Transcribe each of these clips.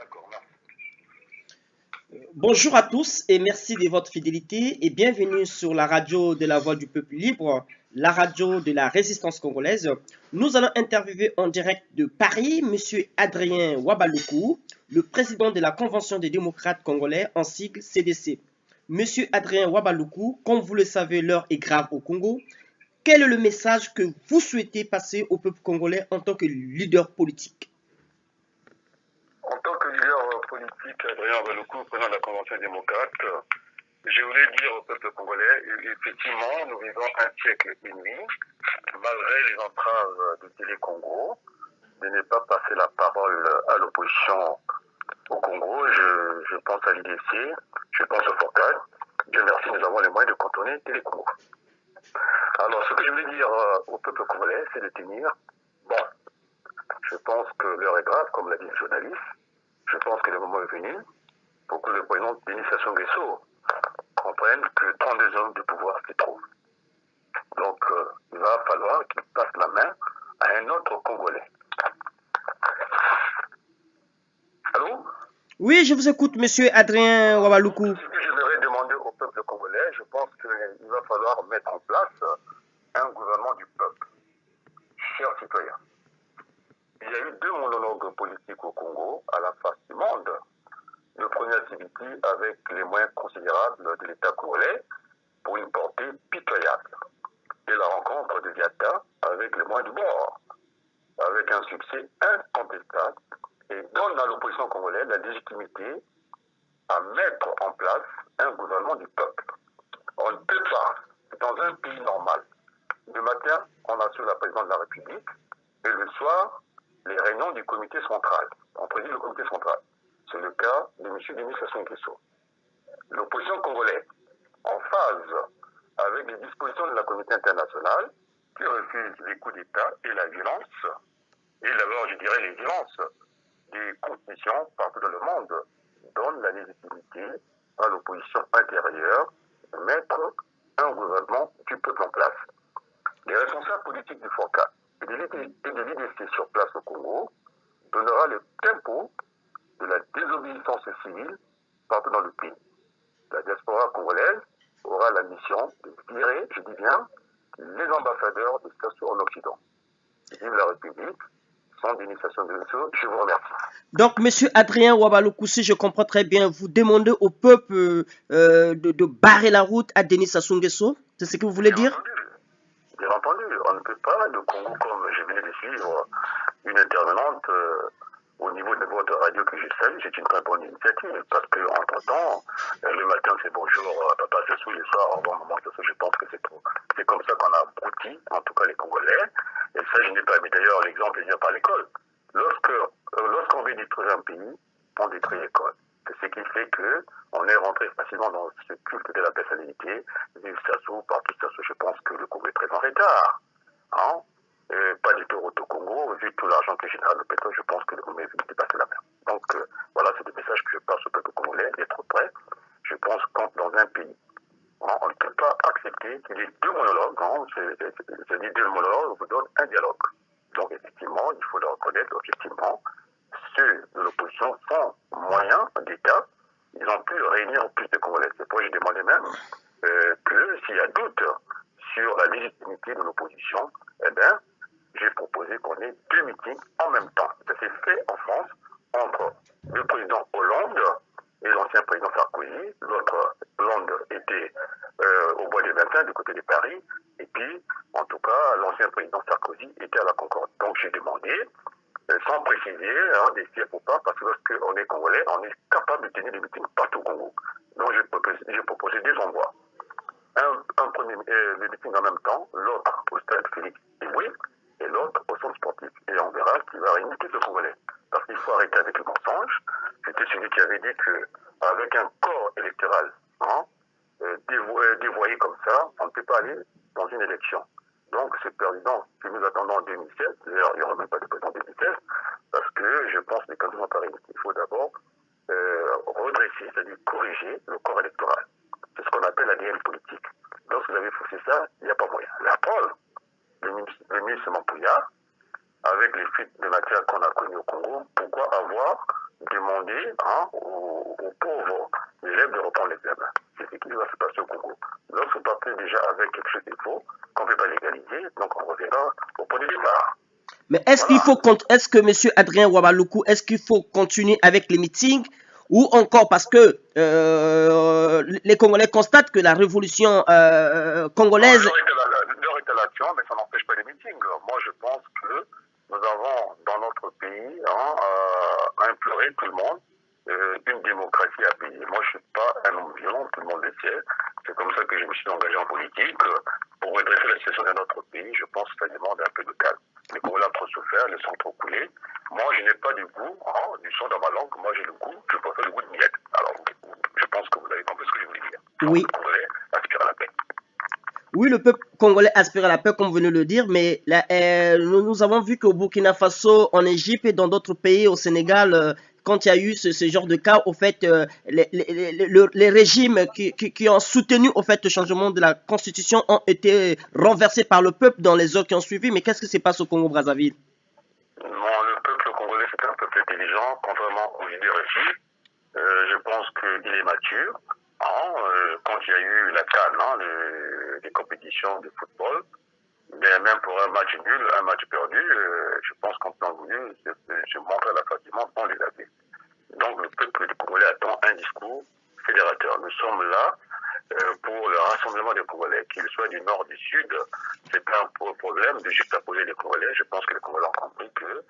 D'accord, merci. Bonjour à tous et merci de votre fidélité et bienvenue sur la radio de la Voix du Peuple Libre, la radio de la résistance congolaise. Nous allons interviewer en direct de Paris Monsieur Adrien Wabaluku, le président de la Convention des démocrates congolais en sigle CDC. Monsieur Adrien Wabaluku, comme vous le savez, l'heure est grave au Congo. Quel est le message que vous souhaitez passer au peuple congolais en tant que leader politique? En tant que leader politique, Adrien Wabaluku, président de la Convention démocrate, je voulais dire au peuple congolais, effectivement, nous vivons un siècle et demi, malgré les entraves du Télé Congo, de ne pas passer la parole à l'opposition au Congo. Je pense à l'IDC, je pense au FORCAD. Dieu merci, nous avons les moyens de contourner Télé Congo. Alors, ce que je voulais dire au peuple congolais, c'est de tenir bon. Je pense que l'heure est grave, comme l'a dit le journaliste. Je pense que le moment est venu pour que le président Denis Sassou Nguesso comprenne que 32 hommes de pouvoir s'y trouvent. Donc, il va falloir qu'il passe la main à un autre Congolais. Allô? Oui, je vous écoute, monsieur Adrien Wabaluku. Ce que je voudrais demander au peuple congolais, je pense qu'il va falloir mettre en place un gouvernement du peuple. Chers citoyens, il y a eu deux monologues politiques au Congo à la face du monde. Le premier Sibiti avec les moyens considérables de l'État congolais pour une portée pitoyable. Et la rencontre de Diata avec les moyens du bord, avec un succès incontestable et donne à l'opposition congolaise la légitimité à mettre en place un gouvernement du peuple. On ne peut pas, dans un pays normal, le matin, on assure la présidence de la République et le soir, les réunions du comité central. On préside le comité central. C'est le cas de M. Denis Sassou Nguesso. L'opposition congolaise, en phase avec les dispositions de la communauté internationale, qui refuse les coups d'État et la violence, et d'abord, je dirais, les violences des constitutions partout dans le monde, donne la légitimité à l'opposition intérieure de mettre un gouvernement du peuple en place. Les responsables politiques du FORCA et de l'IDC sur place au Congo donnera le tempo de la désobéissance civile partout dans le pays. La diaspora congolaise aura la mission de virer, je dis bien, les ambassadeurs de Sassou en Occident. Vive la République, sans dénonciation de Nguesso, je vous remercie. Donc, monsieur Adrien Wabaluku, si je comprends très bien, vous demandez au peuple de barrer la route à Denis Sassou Nguesso. C'est ce que vous voulez dire? Bien entendu, on ne peut pas, le Congo, comme je venais de suivre une intervenante au niveau de votre radio que je salue, c'est une très bonne initiative, parce que entre-temps, le matin c'est bonjour, papa Sassou, le soir, au revoir maman Sassou, je pense que c'est comme ça qu'on a abouti, en tout cas les Congolais, et ça je n'ai pas, mais d'ailleurs l'exemple est bien par l'école. Lorsqu'on veut détruire un pays, on détruit l'école. C'est ce qui fait qu'on est rentré facilement dans ce culte de la personnalité. Vive Sassou, partout Sassou, je pense que le Congo est très en retard. Hein? Pas du tout au Congo, vu tout l'argent que génère le pétrole, je pense que le Congo est venu dépasser la mer. Donc voilà, c'est des messages que je passe au peuple congolais, d'être prêt. Je pense que dans un pays, hein, on ne peut pas accepter qu'il y ait deux monologues, hein, c'est-à-dire deux monologues vous donnent un dialogue. Donc effectivement, il faut le reconnaître, objectivement, ceux de l'opposition sont moyens d'État, ils ont pu réunir plus de Congolais. C'est pourquoi j'ai demandé même que s'il y a doute sur la légitimité de l'opposition, eh bien, j'ai proposé qu'on ait deux meetings en même temps. Ça s'est fait en France entre le président Hollande et l'ancien président Sarkozy. L'autre, Hollande, était au bois des 21 du côté de Paris. Et puis, en tout cas, l'ancien président Sarkozy était à la Concorde. Donc j'ai demandé, sans préciser, hein, des sièges ou pas, parce que lorsqu'on est congolais, on est capable de tenir des meetings partout au Congo. Donc j'ai proposé deux endroits. Un premier le meeting en même temps, l'autre au stade Félix Eboué, et l'autre au centre sportif. Et on verra qui va réunir tout le Congolais. Parce qu'il faut arrêter avec le mensonge. C'était celui qui avait dit qu'avec un corps électoral hein, dévoyé comme ça, on ne peut pas aller dans une élection. Donc ce président que nous attendons en 2016, d'ailleurs il n'y aura même pas de président en 2016, parce que je pense que les candidats sont pas réunis. Il faut d'abord redresser, c'est-à-dire corriger le corps électoral. C'est ce qu'on appelle l'ADN politique. Lorsque vous avez faussé ça, il n'y a pas moyen. La preuve, le ministre Mampouya, avec les fuites de matière qu'on a connues au Congo, pourquoi avoir demander aux pauvres élèves de reprendre l'examen. C'est ce qui va se passer au Congo. Lorsqu'on part déjà avec quelque chose de faux, qu'on ne peut pas légaliser, donc on reviendra au point de départ. Mais est-ce est-ce que M. Adrien Ouabalougou, est-ce qu'il faut continuer avec les meetings ou encore parce que les Congolais constatent que la révolution congolaise... Leur est à l'action, mais ça n'empêche pas les meetings. Moi, je pense que nous avons dans notre pays imploré tout le monde une démocratie à payer. Moi, je ne suis pas un homme violent, tout le monde le sait. C'est comme ça que je me suis engagé en politique. Pour redresser la situation de notre pays, je pense que ça demande un peu de calme. Les Congolais ont trop souffert, le sang trop coulé. Moi, je n'ai pas du goût du sang dans ma langue. Moi, j'ai le goût, je préfère le goût de miette. Alors, je pense que vous avez compris ce que je voulais dire. Oui. Les Congolais aspirent à la paix. Oui, le peuple congolais aspire à la paix, comme vous venez de le dire, mais nous avons vu qu'au Burkina Faso, en Égypte et dans d'autres pays, au Sénégal, quand il y a eu ce genre de cas, au fait, les régimes qui ont soutenu au fait le changement de la constitution ont été renversés par le peuple dans les heures qui ont suivi. Mais qu'est-ce qui se passe au Congo-Brazzaville? Non, le peuple congolais, c'est un peuple intelligent, contrairement aux idées reçues. Je pense qu'il est mature. Quand il y a eu la CAN, les compétitions de football, mais même pour un match nul, un match perdu, je pense qu'en temps voulu, je montrais la face du monde, on les a vus. Donc le peuple du Congolais attend un discours fédérateur. Nous sommes là pour le rassemblement des Congolais, qu'ils soient du nord, du sud. C'est pas un problème de juxtaposer les Congolais. Je pense que les Congolais ont compris que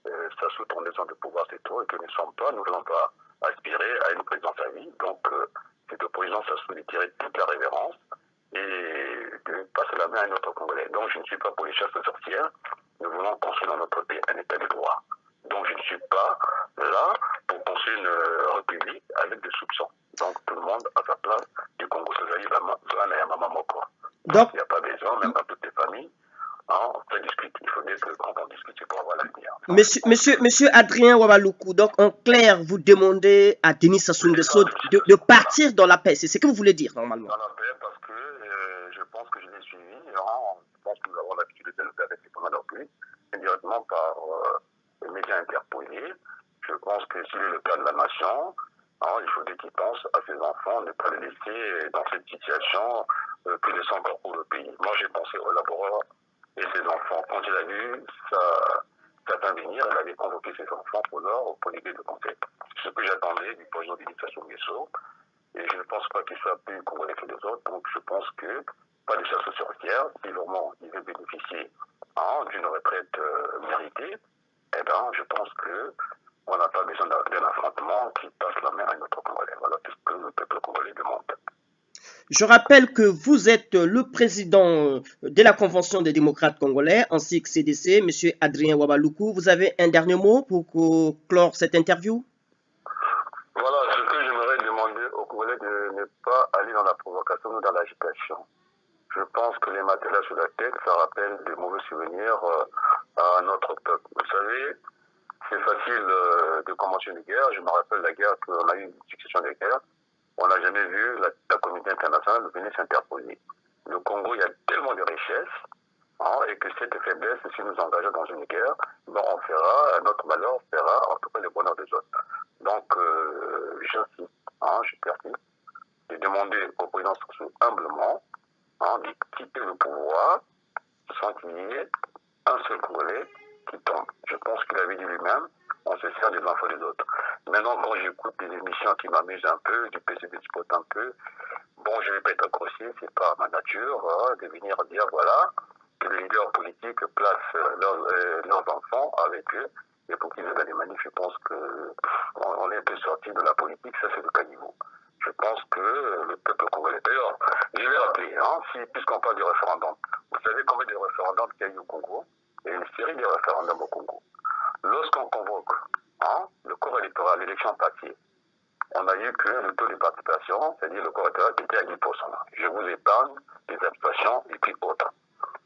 ça sous tournaison de pouvoir c'est trop et que nous ne voulons pas aspirer à une présidence à vie. Donc cette présidence a souhaité tirer toute la révérence et de passer la main à un autre Congolais. Donc je ne suis pas pour les chasses aux sorcières. Nous voulons construire dans notre pays un état de droit. Donc je ne suis pas là pour construire une république avec des soupçons. Donc tout le monde à sa place du Congo Sozali, la Mama Moko. Donc il n'y a pas besoin, même dans toutes les familles, on peut discuter. Il faut dire que quand on discute, c'est pour avoir l'avenir. Monsieur Adrien Ouabalougou, donc en clair, vous demandez à Denis Sassou Nguesso de partir dans la paix. C'est ce que vous voulez dire normalement. Dans la paix, parce que je pense que je l'ai suivi. Je pense que nous avons l'habitude de le faire avec les commandants publics, indirectement par les médias interpolés. Je pense que s'il est le cas de la nation, il faudrait qu'il pense à ses enfants, ne pas les laisser dans cette situation que le sang pour le pays. Moi, j'ai pensé au laboratoire et ses enfants. Quand il a vu ça venir, il avait convoqué ses enfants pour l'idée de conseil. Ce que j'attendais du président de l'administration Nguesso, et je ne pense pas qu'il soit plus congolais que les autres, donc je pense que pas de chasse aux sorcières, si vraiment il veut bénéficier d'une retraite méritée, eh bien, je pense que on n'a pas besoin d'un affrontement qui passe la main à notre Congolais. Voilà tout ce que le peuple congolais demande. Je rappelle que vous êtes le président de la Convention des démocrates congolais, ainsi que CDC, M. Adrien Ouabalougou. Vous avez un dernier mot pour clore cette interview? Voilà, ce que j'aimerais demander aux Congolais de ne pas aller dans la provocation ou dans l'agitation. Je pense que les matelas sur la tête, ça rappelle de mauvais souvenirs à notre peuple. Vous savez, c'est facile de commencer une guerre. Je me rappelle la guerre qu'on a eu, une succession de guerres. On n'a jamais vu la communauté internationale venir s'interposer. Le Congo, il y a tellement de richesses et que cette faiblesse, si nous engageons dans une guerre, on fera, notre malheur fera en tout cas le bonheur des autres. Donc, j'insiste, je persiste, de demander au président Sassou humblement de quitter le pouvoir sans qu'il y ait un seul Congolais qui tombe. Je pense qu'il avait dit lui-même, on se sert des enfants des autres. Maintenant, quand j'écoute des émissions qui m'amusent un peu, du PCB Spot un peu, bon, je ne vais pas être grossier, c'est pas ma nature de venir dire, voilà, que les leaders politiques placent leurs enfants avec eux, et pour qu'ils aient des manifs, je pense qu'on est un peu sorti de la politique, ça c'est le caniveau. Je pense que le peuple congolais, d'ailleurs, je vais rappeler, puisqu'on parle du référendum, vous savez combien de référendums qu'il y a eu au Congo? Il y a une série de référendums au Congo. Lorsqu'on convoque le corps électoral, l'élection passée, on a eu que le taux de participation, c'est-à-dire le corps électoral, était à 10%. Je vous épargne les abstentions et puis autres.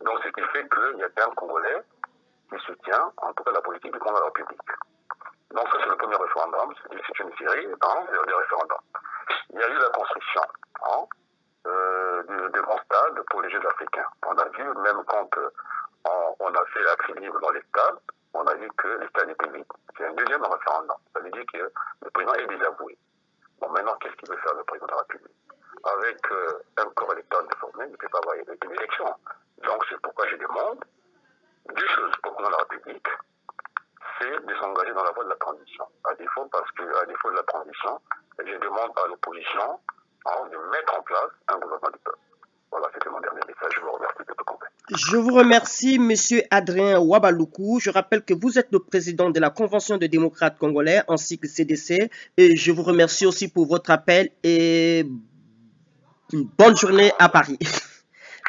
Donc, ce qui fait qu'il y a un Congolais qui soutient, en tout cas, la politique du Congo de la République. Donc, ça, c'est le premier référendum. C'est une série de référendums. Il y a eu la construction de grands stades pour les Jeux africains. On a vu, même quand on a fait accès libre dans les stades, on a vu que les stades étaient vides. C'est un deuxième référendum. Ça veut dire que le président est désavoué. Bon, maintenant, qu'est-ce qu'il veut faire le président de la République? Avec un corps électoral déformé, il ne peut pas avoir une élection. Donc, c'est pourquoi je demande deux choses au président de la République, c'est de s'engager dans la voie de la transition. À défaut de la transition, je demande à l'opposition de mettre en place un gouvernement du peuple. Voilà, c'était mon dernier message. Je vous remercie de tout compter. Je vous remercie, Monsieur Adrien Wabaluku. Je rappelle que vous êtes le président de la Convention des démocrates congolais ainsi que CDC. Et je vous remercie aussi pour votre appel et une bonne journée à Paris.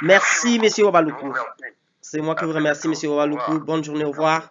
Merci, Monsieur Wabaluku. C'est moi qui vous remercie, Monsieur Wabaluku. Bonne journée, au revoir.